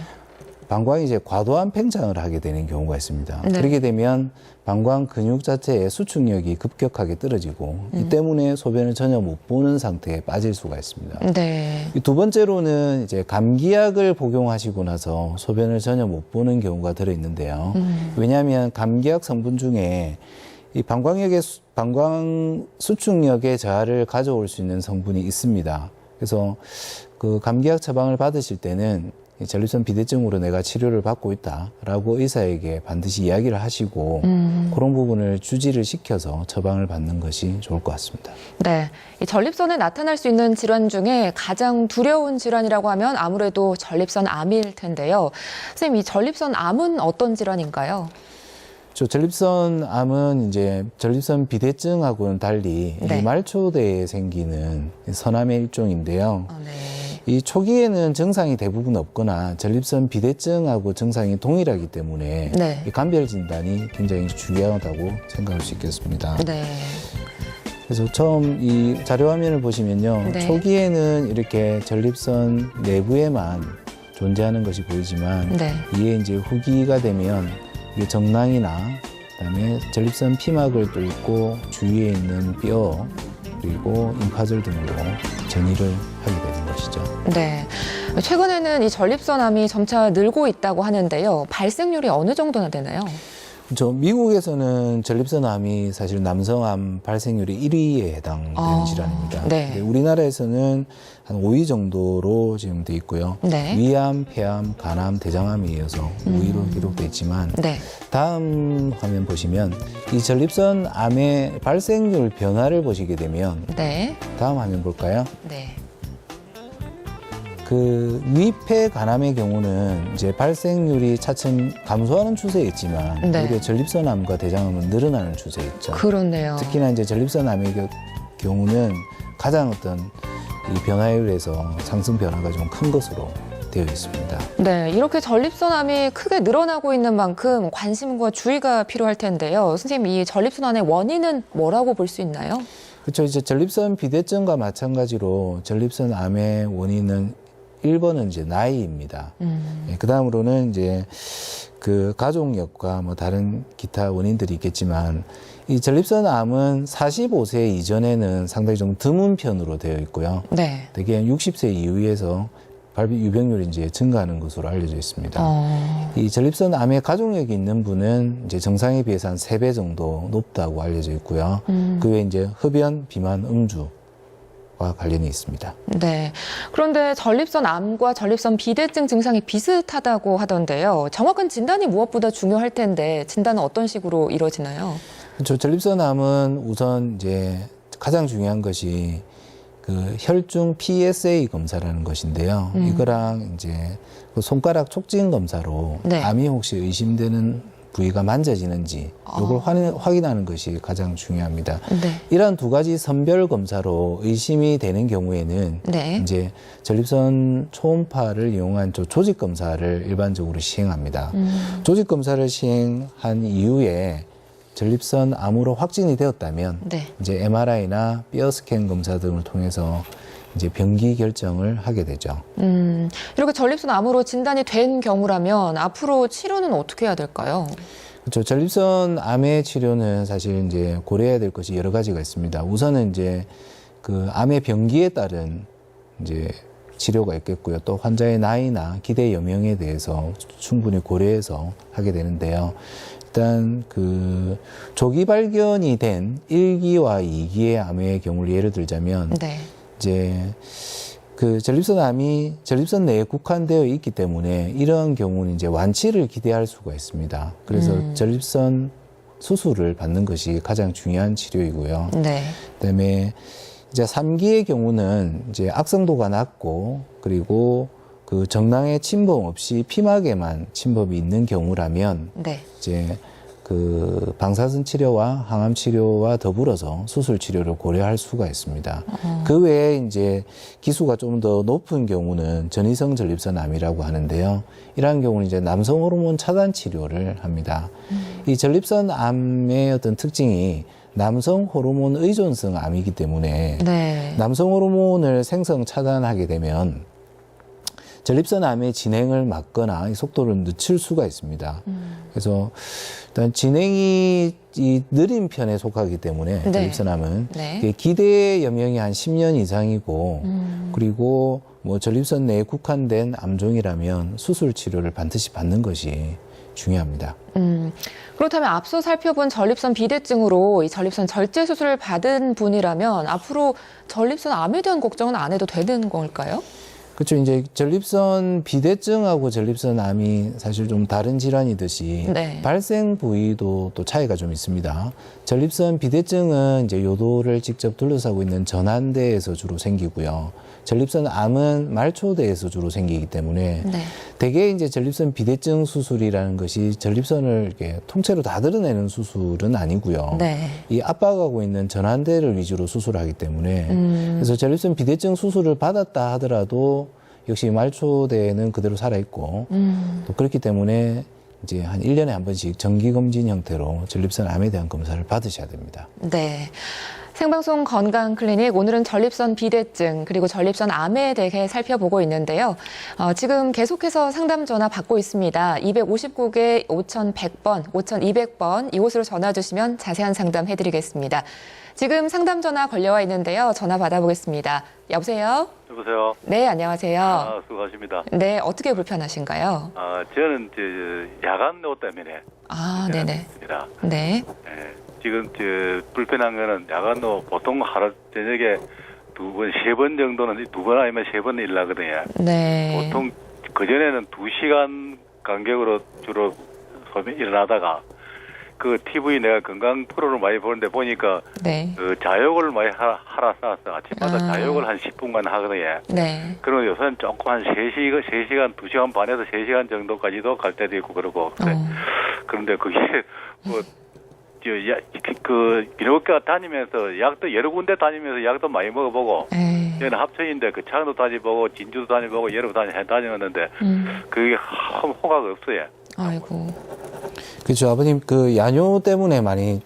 방광이 이제 과도한 팽창을 하게 되는 경우가 있습니다. 네. 그렇게 되면 방광 근육 자체의 수축력이 급격하게 떨어지고 이 때문에 소변을 전혀 못 보는 상태에 빠질 수가 있습니다. 네. 이 두 번째로는 이제 감기약을 복용하시고 나서 소변을 전혀 못 보는 경우가 들어 있는데요. 왜냐하면 감기약 성분 중에 이 방광 수축력의 저하를 가져올 수 있는 성분이 있습니다. 그래서 그 감기약 처방을 받으실 때는 이 전립선 비대증으로 내가 치료를 받고 있다라고 의사에게 반드시 이야기를 하시고 그런 부분을 주지를 시켜서 처방을 받는 것이 좋을 것 같습니다. 네. 이 전립선에 나타날 수 있는 질환 중에 가장 두려운 질환이라고 하면 아무래도 전립선 암일 텐데요. 선생님, 이 전립선 암은 어떤 질환인가요? 전립선 암은 이제 전립선 비대증하고는 달리 네. 이 말초대에 생기는 선암의 일종인데요. 네. 이 초기에는 증상이 대부분 없거나 전립선 비대증하고 증상이 동일하기 때문에 네. 이 감별 진단이 굉장히 중요하다고 생각할 수 있겠습니다. 네. 그래서 처음 이 자료 화면을 보시면요. 네. 초기에는 이렇게 전립선 내부에만 존재하는 것이 보이지만 네. 이게 이제 후기가 되면 이게 정낭이나 그다음에 전립선 피막을 뚫고 주위에 있는 뼈 그리고 임파절 등으로 전이를 하게 되는 것이죠. 네. 최근에는 이 전립선암이 점차 늘고 있다고 하는데요. 발생률이 어느 정도나 되나요? 미국에서는 전립선암이 사실 남성암 발생률이 1위에 해당되는 질환입니다. 네. 근데 우리나라에서는 한 5위 정도로 지금 돼 있고요. 네. 위암, 폐암, 간암, 대장암에 이어서 5위로 기록돼 있지만 네. 다음 화면 보시면 이 전립선암의 발생률 변화를 보시게 되면 네. 다음 화면 볼까요? 네. 그 위폐 간암의 경우는 이제 발생률이 차츰 감소하는 추세에 있지만 네. 오히려 전립선암과 대장암은 늘어나는 추세에 있죠. 그렇네요. 특히나 이제 전립선암의 경우는 가장 어떤 이 변화율에서 상승 변화가 좀 큰 것으로 되어 있습니다. 네, 이렇게 전립선암이 크게 늘어나고 있는 만큼 관심과 주의가 필요할 텐데요. 선생님, 이 전립선암의 원인은 뭐라고 볼 수 있나요? 그렇죠. 이제 전립선 비대증과 마찬가지로 전립선암의 원인은 1번은 이제 나이입니다. 그 다음으로는 이제 그 가족력과 뭐 다른 기타 원인들이 있겠지만 이 전립선암은 45세 이전에는 상당히 좀 드문 편으로 되어 있고요. 네. 대개 60세 이후에서 발병 유병률이 이제 증가하는 것으로 알려져 있습니다. 이 전립선암에 가족력이 있는 분은 이제 정상에 비해서 한 3배 정도 높다고 알려져 있고요. 그 외에 이제 흡연, 비만, 음주와 관련이 있습니다. 네. 그런데 전립선암과 전립선 비대증 증상이 비슷하다고 하던데요. 정확한 진단이 무엇보다 중요할 텐데 진단은 어떤 식으로 이루어지나요? 그렇죠. 전립선암은 우선 이제 가장 중요한 것이 그 혈중 PSA 검사라는 것인데요. 이거랑 이제 그 손가락 촉진 검사로 네. 암이 혹시 의심되는 부위가 만져지는지 이걸 확인하는 것이 가장 중요합니다. 네. 이러한 두 가지 선별 검사로 의심이 되는 경우에는 네. 이제 전립선 초음파를 이용한 조직 검사를 일반적으로 시행합니다. 조직 검사를 시행한 이후에 전립선 암으로 확진이 되었다면 네. 이제 MRI나 뼈 스캔 검사 등을 통해서 이제 병기 결정을 하게 되죠. 이렇게 전립선암으로 진단이 된 경우라면 앞으로 치료는 어떻게 해야 될까요? 그렇죠. 전립선 암의 치료는 사실 이제 고려해야 될 것이 여러 가지가 있습니다. 우선은 이제 그 암의 병기에 따른 이제 치료가 있겠고요. 또 환자의 나이나 기대 여명에 대해서 충분히 고려해서 하게 되는데요. 일단 그 조기 발견이 된 1기와 2기의 암의 경우를 예를 들자면 네. 이제 그 전립선암이 전립선 내에 국한되어 있기 때문에 이런 경우는 이제 완치를 기대할 수가 있습니다. 그래서 전립선 수술을 받는 것이 가장 중요한 치료이고요. 네. 그다음에 이제 3기의 경우는 이제 악성도가 낮고 그리고 그 정낭에 침범 없이 피막에만 침범이 있는 경우라면 네. 이제 그 방사선 치료와 항암 치료와 더불어서 수술 치료를 고려할 수가 있습니다. 그 외에 이제 기수가 좀 더 높은 경우는 전이성 전립선암이라고 하는데요. 이러한 경우는 이제 남성 호르몬 차단 치료를 합니다. 이 전립선암의 어떤 특징이 남성 호르몬 의존성 암이기 때문에 네. 남성 호르몬을 생성 차단하게 되면 전립선암의 진행을 막거나 이 속도를 늦출 수가 있습니다. 그래서 일단 진행이 이 느린 편에 속하기 때문에 네. 전립선암은 네. 이게 기대 여명이 한 10년 이상이고 그리고 뭐 전립선 내에 국한된 암종이라면 수술 치료를 반드시 받는 것이 중요합니다. 그렇다면 앞서 살펴본 전립선 비대증으로 이 전립선 절제 수술을 받은 분이라면 앞으로 전립선 암에 대한 걱정은 안 해도 되는 걸까요? 그렇죠. 이제 전립선 비대증하고 전립선 암이 사실 좀 다른 질환이듯이 네. 발생 부위도 또 차이가 좀 있습니다. 전립선 비대증은 이제 요도를 직접 둘러싸고 있는 전환대에서 주로 생기고요. 전립선 암은 말초대에서 주로 생기기 때문에 네. 대개 이제 전립선 비대증 수술이라는 것이 전립선을 이렇게 통째로 다 드러내는 수술은 아니고요. 네. 이 압박하고 있는 전환대를 위주로 수술하기 때문에 그래서 전립선 비대증 수술을 받았다 하더라도 역시 말초대는 그대로 살아있고 또 그렇기 때문에 이제 한 1년에 한 번씩 정기검진 형태로 전립선 암에 대한 검사를 받으셔야 됩니다. 네. 생방송 건강클리닉, 오늘은 전립선 비대증 그리고 전립선 암에 대해 살펴보고 있는데요. 지금 계속해서 상담 전화 받고 있습니다. 259개 5100번, 5200번 이곳으로 전화 주시면 자세한 상담 해드리겠습니다. 지금 상담 전화 걸려와 있는데요. 전화 받아보겠습니다. 여보세요? 여보세요. 네, 안녕하세요. 수고하십니다. 네, 어떻게 불편하신가요? 저는 야간노 때문에. 네네. 있습니다. 네. 지금 불편한 거는 야간노 보통 하루 저녁에 2번, 3번 정도는 2번 아니면 3번 일나거든요. 네. 보통 그전에는 2시간 간격으로 주로 일어나다가 그 TV 내가 건강 프로를 많이 보는데 보니까 네. 그 자욕을 많이 하라 써놨어. 아침마다 자욕을 한 10분간 하거든요. 네. 그러면 요새는 조금 한 3시간, 2시간 반에서 3시간 정도까지도 갈 때도 있고 그러고. 그런데 그게 비뇨기과 다니면서 약도 여러 군데 다니면서 약도 많이 먹어보고 저는 합천인데 그 창도 다니보고 진주도 다니보고 여러 다녔는데 그게 호가가 없어요. 아이고. 그렇죠. 아버님 그 야뇨 때문에 많이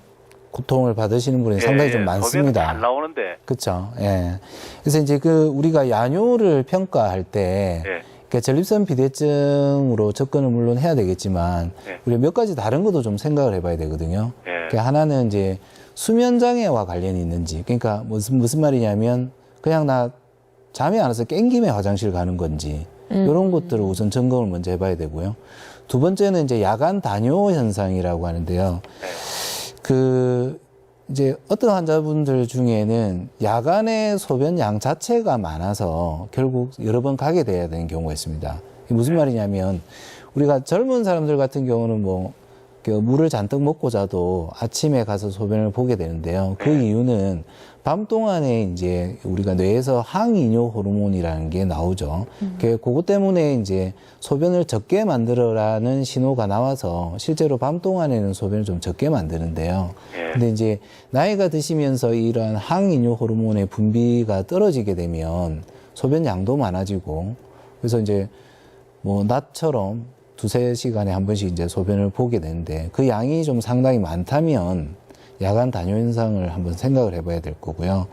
고통을 받으시는 분이 상당히 좀 많습니다. 잘 나오는데. 그렇죠. 예. 그래서 이제 그 우리가 야뇨를 평가할 때 그러니까 전립선 비대증으로 접근을 물론 해야 되겠지만 우리가 몇 가지 다른 것도 좀 생각을 해봐야 되거든요. 그러니까 하나는 이제 수면 장애와 관련이 있는지, 그러니까 무슨 말이냐면 그냥 나 잠이 안 와서 깬김에 화장실 가는 건지 이런 것들을 우선 점검을 먼저 해봐야 되고요. 두 번째는 이제 야간 다뇨 현상이라고 하는데요. 이제 어떤 환자분들 중에는 야간에 소변 양 자체가 많아서 결국 여러 번 가게 돼야 되는 경우가 있습니다. 이게 무슨 말이냐면 우리가 젊은 사람들 같은 경우는 물을 잔뜩 먹고 자도 아침에 가서 소변을 보게 되는데요. 그 이유는 밤 동안에 이제 우리가 뇌에서 항이뇨 호르몬이라는 게 나오죠. 그것 때문에 이제 소변을 적게 만들어라는 신호가 나와서 실제로 밤 동안에는 소변을 좀 적게 만드는데요. 근데 이제 나이가 드시면서 이러한 항이뇨 호르몬의 분비가 떨어지게 되면 소변 양도 많아지고 그래서 이제 낮처럼 2-3시간에 한 번씩 이제 소변을 보게 되는데 그 양이 좀 상당히 많다면 야간 다뇨 현상을 한번 생각을 해봐야 될 거고요.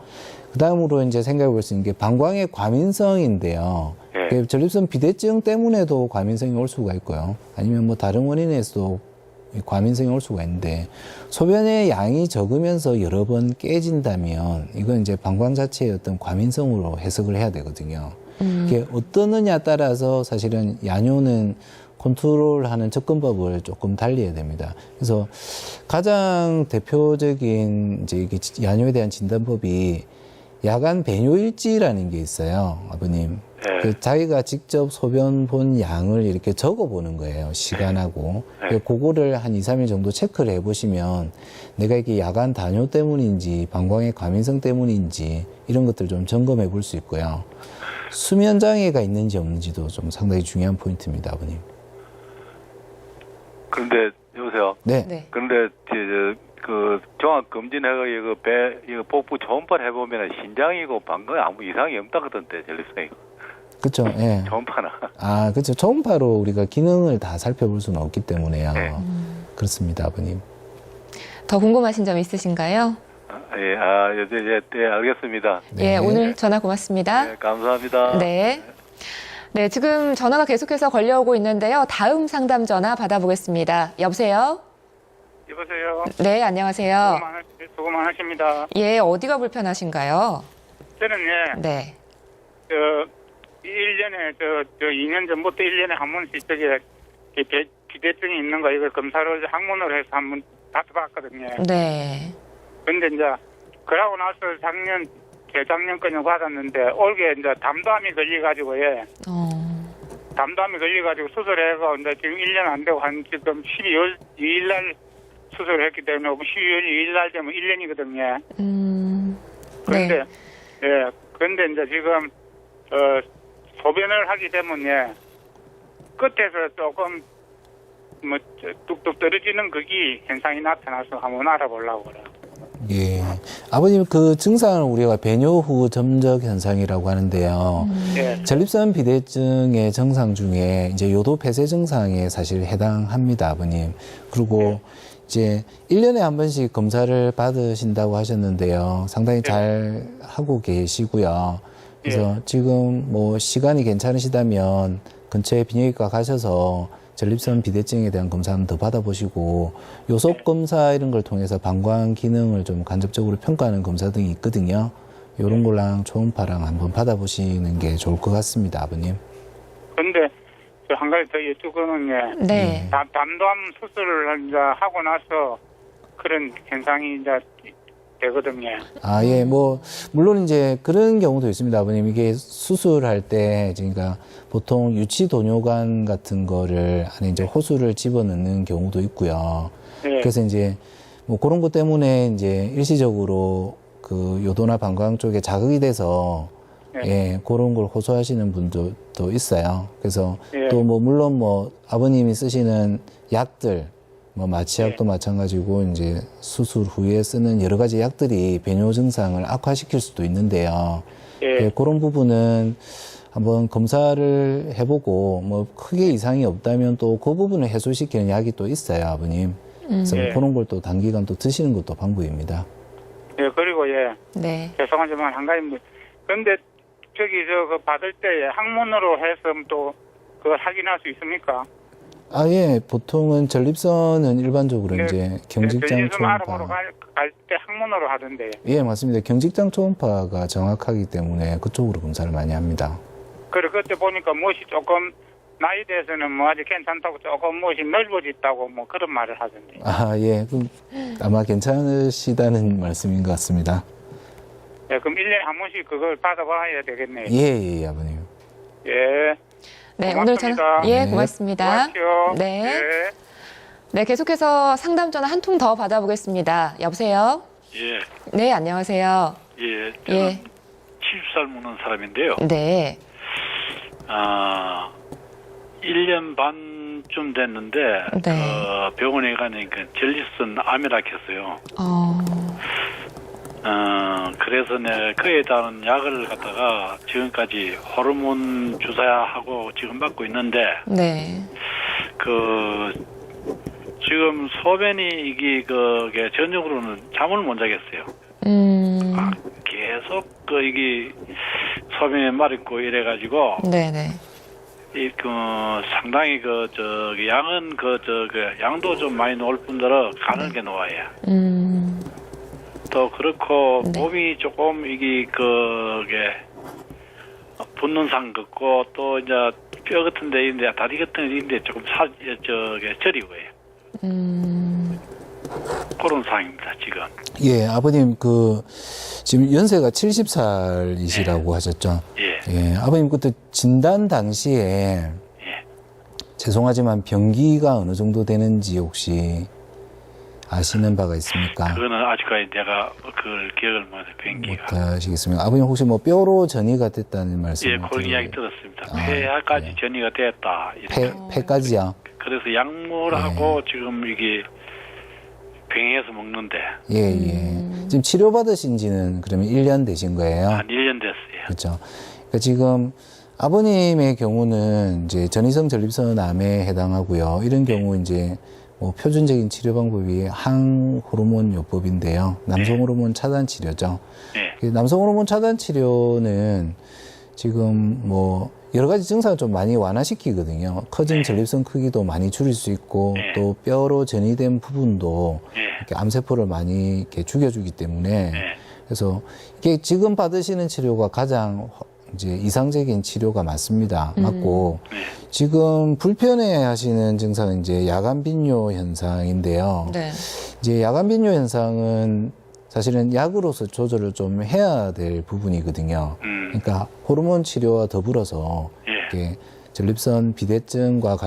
그 다음으로 이제 생각해 볼 수 있는 게 방광의 과민성인데요. 전립선 비대증 때문에도 과민성이 올 수가 있고요. 아니면 다른 원인에서도 과민성이 올 수가 있는데 소변의 양이 적으면서 여러 번 깨진다면 이건 이제 방광 자체의 어떤 과민성으로 해석을 해야 되거든요. 이게 어떠느냐에 따라서 사실은 야뇨는 컨트롤하는 접근법을 조금 달리해야 됩니다. 그래서 가장 대표적인 이제 야뇨에 대한 진단법이 야간 배뇨일지라는 게 있어요, 아버님. 자기가 직접 소변 본 양을 이렇게 적어보는 거예요, 시간하고. 그거를 한 2-3일 정도 체크를 해보시면 내가 이게 야간 다뇨 때문인지 방광의 과민성 때문인지 이런 것들을 좀 점검해 볼 수 있고요. 수면 장애가 있는지 없는지도 좀 상당히 중요한 포인트입니다, 아버님. 그런데 여보세요. 네. 네. 그런데 그 종합 검진해가 이거 복부 초음파를 해보면 신장이고 방광에 아무 이상이 없다 그던데 전립선이. 그렇죠. 예. 초음파나. 아, 그렇죠. 초음파로 우리가 기능을 다 살펴볼 수는 없기 때문에요. 네. 그렇습니다, 아버님. 더 궁금하신 점 있으신가요? 네, 알겠습니다. 네. 예, 오늘 전화 고맙습니다. 네, 감사합니다. 네. 네, 지금 전화가 계속해서 걸려오고 있는데요. 다음 상담 전화 받아보겠습니다. 여보세요? 여보세요. 네, 안녕하세요. 수고 많으십니다. 예, 어디가 불편하신가요? 저는 예, 네. 1년에 2년 전부터 1년에 한 번씩 비대증이 있는 거 이걸 검사를 학문으로 해서 한번 받아봤거든요. 네. 근데 이제 그러고 나서 재작년까지 받았는데 올게 이제 담담이 걸려가지고 예. 담담이 걸려가지고 수술해서 이제 지금 1년 안 되고 한 지금 12월 2일 날 수술을 했기 때문에 12월 2일 날 되면 1년이거든요. 그런데 네. 예. 그런데 이제 지금 소변을 하게 되면 예. 끝에서 조금 뭐 뚝뚝 떨어지는 그게 현상이 나타나서 한번 알아보려고 그래요. 예. 아버님, 그 증상을 우리가 배뇨 후 점적 현상이라고 하는데요. 예. 전립선 비대증의 증상 중에 이제 요도 폐쇄 증상에 사실 해당합니다, 아버님. 그리고 이제 1년에 한 번씩 검사를 받으신다고 하셨는데요. 상당히 잘 하고 계시고요. 그래서 지금 뭐 시간이 괜찮으시다면 근처에 비뇨기과 가셔서 전립선 비대증에 대한 검사 한번 더 받아보시고 요속 검사 이런 걸 통해서 방광 기능을 좀 간접적으로 평가하는 검사 등이 있거든요. 이런 거랑 초음파랑 한번 받아보시는 게 좋을 것 같습니다, 아버님. 근데 저 한 가지 더 여쭈고는 예. 네. 담담 수술을 이제 하고 나서 그런 현상이 이제 되거든요. 아, 예, 뭐, 물론 이제 그런 경우도 있습니다, 아버님. 이게 수술할 때, 그러니까 보통 유치도뇨관 같은 거를 안에 이제 호수를 집어넣는 경우도 있고요. 네. 그래서 이제 뭐 그런 것 때문에 이제 일시적으로 그 요도나 방광 쪽에 자극이 돼서 예, 그런 걸 호소하시는 분들도 있어요. 그래서 또 뭐 물론 뭐 아버님이 쓰시는 약들, 뭐 마취약도 마찬가지고 이제 수술 후에 쓰는 여러 가지 약들이 배뇨 증상을 악화시킬 수도 있는데요. 예, 그런 부분은 한번 검사를 해보고 뭐 크게 이상이 없다면 또 그 부분을 해소시키는 약이 또 있어요, 아버님. 그래서 그런 걸 또 단기간 또 드시는 것도 방법입니다. 예, 그리고 예. 네. 죄송하지만 한 가지 그런데 저기 그 받을 때 학문으로 해서 또 그걸 확인할 수 있습니까? 아, 예. 보통은 전립선은 일반적으로 네, 이제 경직장 전립선 초음파. 알아보러 갈 때 학문으로 하던데. 예, 맞습니다. 경직장 초음파가 정확하기 때문에 그쪽으로 검사를 많이 합니다. 그래, 그때 보니까 무엇이 조금 나이 대해서는 뭐 아직 괜찮다고 조금 무엇이 넓어졌다고 뭐 그런 말을 하던데. 아, 예. 그럼 아마 괜찮으시다는 말씀인 것 같습니다. 예, 그럼 1년에 한 번씩 그걸 받아봐야 되겠네요. 예, 아버님. 예. 네, 고맙습니다. 오늘 전화, 예, 네. 고맙습니다. 고맙죠. 네. 예. 네, 계속해서 상담 전화 한 통 더 받아보겠습니다. 여보세요? 예, 네, 안녕하세요. 예, 저는 예. 70살 먹는 사람인데요. 네. 1년 반쯤 됐는데 네. 병원에 가니까 전립선 암이라 했어요. 그래서 내가 그에 따른 약을 갖다가 지금까지 호르몬 주사하고 지금 받고 있는데 네. 지금 소변이 이게 그게 전적으로는 잠을 못 자겠어요. 계속 이게 소변이 마렵고 이래가지고 네네. 상당히 양은 양도 좀 많이 놓을 뿐더러 가는 게 놓아요. 또 그렇고 네. 몸이 조금 이게 붓는 상 같고 또 이제 뼈 같은 데 있는데 다리 같은 데 있는데 조금 저리고요. 그런 상황입니다 지금. 예, 아버님 지금 연세가 70살이시라고 하셨죠? 예. 예, 아버님 그때 진단 당시에 죄송하지만 병기가 어느 정도 되는지 혹시 아시는 바가 있습니까? 그거는 아직까지 내가 그걸 기억을 못해 병기가. 못하시겠습니까? 아버님 혹시 뭐 뼈로 전이가 됐다는 말씀? 예, 그런 이야기 들었습니다. 폐하까지 전이가 됐다. 폐까지요? 그래서 약물하고 지금 이게 병행해서 먹는데. 예. 지금 치료받으신 지는 그러면 1년 되신 거예요? 한 1년 됐어요. 그렇죠. 그러니까 지금 아버님의 경우는 이제 전이성 전립선 암에 해당하고요. 이런 경우 이제 뭐 표준적인 치료 방법이 항호르몬 요법인데요. 남성 호르몬 차단 치료죠. 네. 남성 호르몬 차단 치료는 지금 뭐 여러 가지 증상을 좀 많이 완화시키거든요. 커진 전립선 크기도 많이 줄일 수 있고 또 뼈로 전이된 부분도 이렇게 암세포를 많이 이렇게 죽여주기 때문에 그래서 이게 지금 받으시는 치료가 가장 이제 이상적인 치료가 맞습니다. 맞고 지금 불편해 하시는 증상은 이제 야간 빈뇨 현상인데요. 네. 이제 야간 빈뇨 현상은 사실은 약으로서 조절을 좀 해야 될 부분이거든요. 그러니까 호르몬 치료와 더불어서 이렇게 전립선 비대증과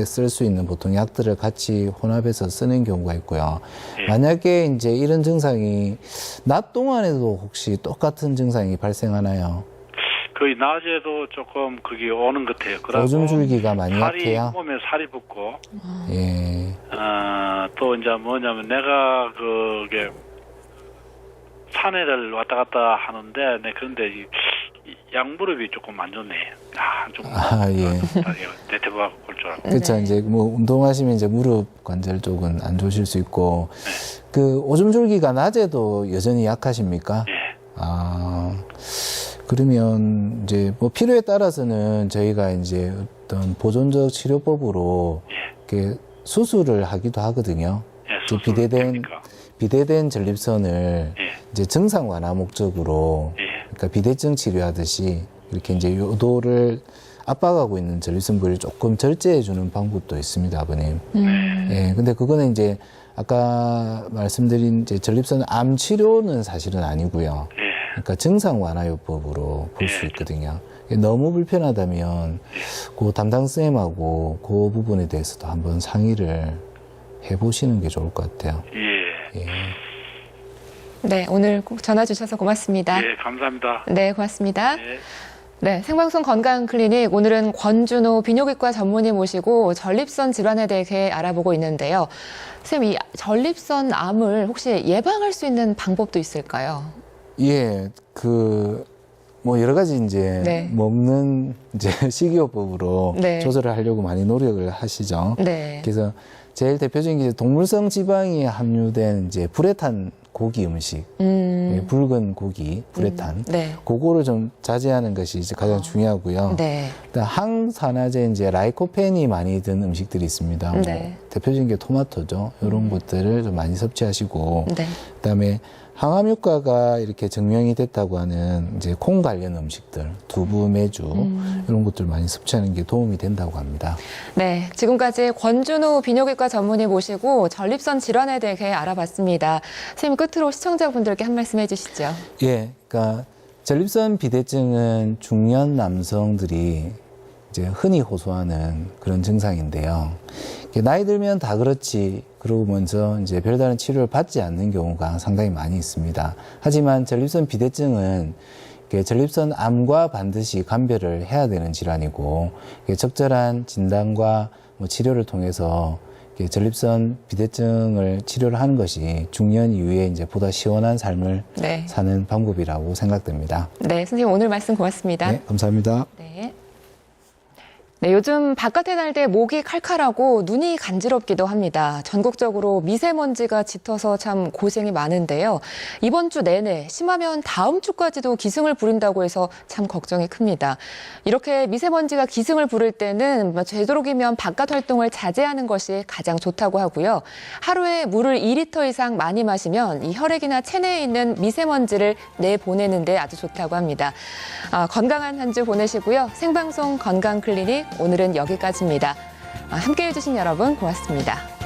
쓸 수 있는 보통 약들을 같이 혼합해서 쓰는 경우가 있고요. 만약에 이제 이런 증상이 낮 동안에도 혹시 똑같은 증상이 발생하나요? 거의 낮에도 조금 그게 오는 것 같아요. 오줌 줄기가 많이 약해요? 몸에 살이 붙고. 예. 또 이제 뭐냐면 내가 그게 산에를 왔다 갔다 하는데, 네, 그런데 이 양무릎이 조금 안 좋네. 예. 대퇴부하고 골절하고. 그렇죠. 이제 뭐 운동하시면 이제 무릎 관절 쪽은 안 좋으실 수 있고, 그 오줌 줄기가 낮에도 여전히 약하십니까? 그러면 이제 뭐 필요에 따라서는 저희가 이제 어떤 보존적 치료법으로 이렇게 수술을 하기도 하거든요. 비대된 전립선을 이제 증상 완화 목적으로 그러니까 비대증 치료하듯이 이렇게 이제 요도를 압박하고 있는 전립선 부위를 조금 절제해 주는 방법도 있습니다, 아버님. 예, 근데 그거는 이제 아까 말씀드린 이제 전립선 암 치료는 사실은 아니고요. 그러니까 증상 완화요법으로 볼 수 있거든요. 너무 불편하다면 그 담당 쌤하고 그 부분에 대해서도 한번 상의를 해보시는 게 좋을 것 같아요. 예. 네, 오늘 꼭 전화 주셔서 고맙습니다. 네, 감사합니다. 네, 고맙습니다. 네, 생방송 건강클리닉 오늘은 권준호 비뇨기과 전문의 모시고 전립선 질환에 대해 알아보고 있는데요. 선생님, 이 전립선 암을 혹시 예방할 수 있는 방법도 있을까요? 예, 뭐 여러 가지 이제 먹는 이제 식이요법으로 조절을 하려고 많이 노력을 하시죠. 그래서 제일 대표적인 게 동물성 지방이 함유된 이제 불에 탄 고기 음식, 붉은 고기, 불에 탄, 그거를 좀 자제하는 것이 이제 가장 중요하고요. 항산화제 이제 라이코펜이 많이 든 음식들이 있습니다. 뭐 대표적인 게 토마토죠. 이런 것들을 좀 많이 섭취하시고, 그다음에 항암 효과가 이렇게 증명이 됐다고 하는 이제 콩 관련 음식들, 두부, 메주 이런 것들 많이 섭취하는 게 도움이 된다고 합니다. 네, 지금까지 권준호 비뇨기과 전문의 모시고 전립선 질환에 대해 알아봤습니다. 선생님, 끝으로 시청자분들께 한 말씀 해주시죠. 예, 그러니까 전립선 비대증은 중년 남성들이 이제 흔히 호소하는 그런 증상인데요. 나이 들면 다 그렇지 그러면서 이제 별다른 치료를 받지 않는 경우가 상당히 많이 있습니다. 하지만 전립선 비대증은 전립선 암과 반드시 감별을 해야 되는 질환이고 적절한 진단과 뭐 치료를 통해서 전립선 비대증을 치료를 하는 것이 중년 이후에 이제 보다 시원한 삶을 사는 방법이라고 생각됩니다. 네, 선생님 오늘 말씀 고맙습니다. 네, 감사합니다. 네, 요즘 바깥에 날 때 목이 칼칼하고 눈이 간지럽기도 합니다. 전국적으로 미세먼지가 짙어서 참 고생이 많은데요. 이번 주 내내 심하면 다음 주까지도 기승을 부린다고 해서 참 걱정이 큽니다. 이렇게 미세먼지가 기승을 부릴 때는 되도록이면 바깥 활동을 자제하는 것이 가장 좋다고 하고요. 하루에 물을 2리터 이상 많이 마시면 이 혈액이나 체내에 있는 미세먼지를 내보내는 데 아주 좋다고 합니다. 건강한 한 주 보내시고요. 생방송 건강클리닉 오늘은 여기까지입니다. 함께해 주신 여러분 고맙습니다.